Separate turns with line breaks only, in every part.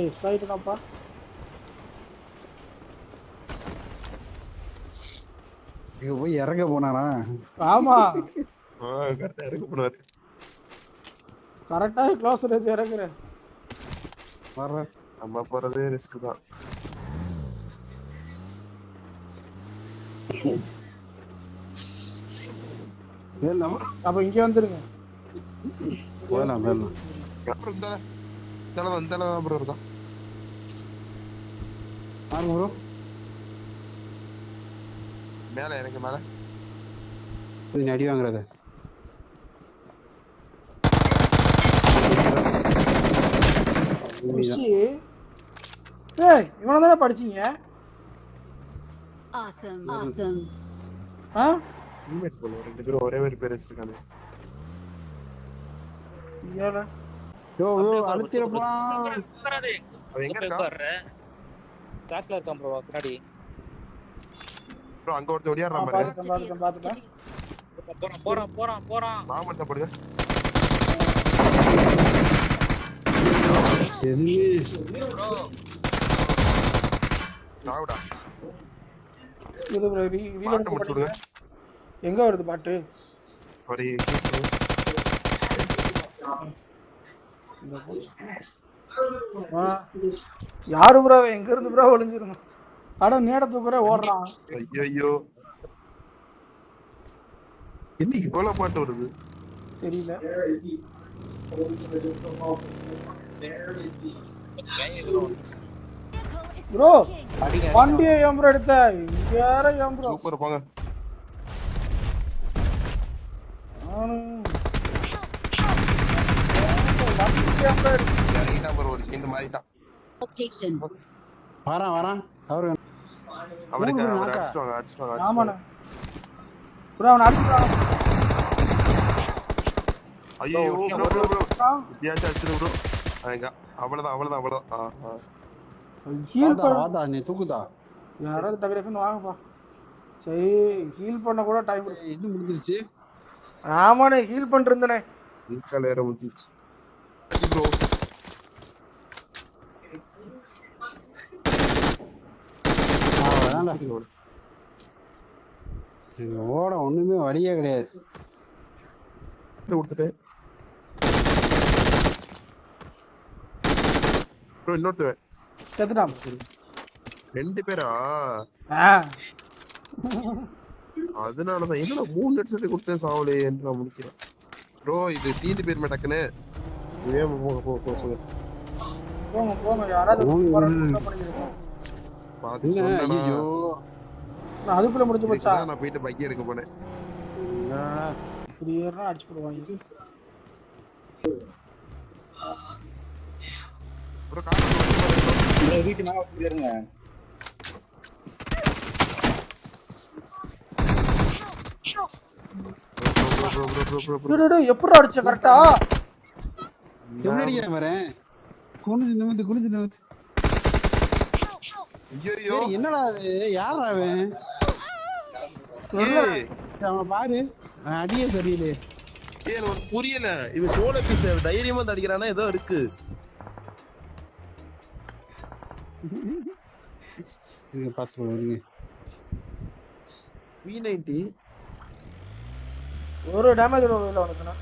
ஆயிட்டுனாப்பா.
இங்க போய் இறங்க போனானா?
ஆமா
கரெக்டா இறங்க போனாரு.
கரெக்டா க்ளோஸ் ரேஞ்ச் இறங்குறேன்.
வர்ற
நம்ம போறதே ரிஸ்க் தான்.
அப்ப இங்க வந்துருங்க.
போயிடலாம் போயிடலாம்.
அப்புறம் இந்த ப்ரோ இருக்கான்.
ஆமா ப்ரோ,
மேல எனக்கு மேல
கொஞ்சம் அடி வாங்குறத.
ஏய் இவனை தானே படிச்சீங்க?
Awesome, awesome.
ஆ
டீம்மேட் போல ரெண்டு பேரும் ஒரே மாதிரி பேர் வச்சிருக்காங்க.
ஏல
யோ யோ அழுத்திர போறான்.
அவன் எங்க இருக்கான்
ட்ராக்ல இருக்கான் ப்ரோ பின்னாடி.
ப்ரோ அங்க ஒருத்தன் ஓடியாடுறான் பாரு.
பாத்துட்டேன்.
போறான்.
மாமன் தான் போடுங்க. சாவுடா.
இது ப்ரோ
பாட்டு முடிச்சு விடுங்க.
எங்க வருது பாட்டு?
ஒரு
யாரு ப்ரோ எங்க இருந்து ப்ரோ ஒளிஞ்சிருந்தோம்? அட நேடத்து ப்ரோ ஓடுறான்.
ஐயோ இன்னைக்கு இவ்வளவு பாட்டு வருது
தெரியல. ப்ரோ வண்டியை ஏன் ப்ரோ எடுத்த? வேற ஏன் ப்ரோ?
சூப்பர் போங்க. இறங்கிட்டான் பாரு, ஒரு செகண்ட் மாறிட்டான்.
Location.
வரான் வரான். அவரு
அவனுக்கு
ஊரு
அவனை
நாக்கா.
அடிச்சிட்டாங்க.
ஆமாண்ணே ப்ரோ அவன் அடிச்சுட்டான்.
ஐயோ ப்ரோ இப்படியாச்சும் அடிச்சிரு ப்ரோ. அவ்வளவுதான்.
ஹீல்
வாதா
பண்ண
வாதா நீ தூக்குதா.
யாராவது டக்குனு வாங்கப்பா. சரி ஹீல் பண்ண கூட டைம்.
இது முடிஞ்சிருச்சு.
ஆமாண்ணே ஹீல் பண்ணிட்டு இருந்தேனே.
நீக்கால் வேற முடிஞ்சிச்சு ப்ரோ.
ஓட ஒண்ணுமே வழியே கிடையாது.
கொடுத்துட்டேன் ப்ரோ. இன்னொருத்தவன்
செத்துட்டான்.
ரெண்டு பேரா?
ஆ
அதனாலதான் என்னடா 3 ஹெட்செட் கொடுத்தேன் சாவலே என்று நான் முடிக்கிறேன் ப்ரோ. இது தீந்து பேருமே டக்குன்னு
போங்க யாராவது
பாத்து சொன்னேனா?
ஐயோ
நான் அதுக்குள்ள முடிஞ்சு போச்சா?
இதுக்குதான் நான் போயிட்டு பைக் எடுக்க போனேன்.
இப்படி ஏறனா அடிச்சு போடுவாங்க.
ப்ரோ கார்
வீட்டு மேல போயிருங்க.
எப்படி அடிச்ச கரெக்டா?
எப்படி அடிக்கிறேன் வரேன். குனிஞ்சு நிமித்து.
ஐயோ
என்னடா அது? யாரா அவன்?
ஏய்
அவனை பாரு, அடியே சரியில்லை.
ஒரு புரியல. இவன் சோலோ பீஸ் தைரியமா அடிக்கிறானா? ஏதோ இருக்கு.
நீங்க பாத்து சொல்லுங்க.
P90
ஒரு டேமேஜ் இல்ல உனக்குனா.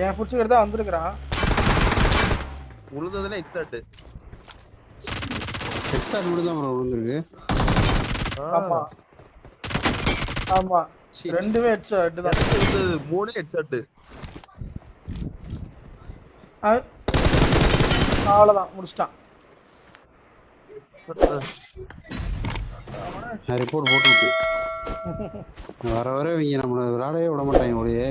ஏன் புடிச்சுக்கிட்டு தான் வந்திருக்கான்.
உழுந்ததுல எக்ஸாக்ட்.
ஹெட்ஷாட் மட்டும் தான் ப்ரோ விழுந்திருக்கு.
ஆமா ரெண்டுமே ஹெட்ஷாட் தான்.
இது 3 ஹெட்ஷாட்.
அவ்வளவுதான் முடிச்சிட்டான்.
நான் ரிப்போர்ட் போட்டுருக்கு. வர இவங்க நம்மள விளையாடவே விட மாட்டாங்க ஒரே.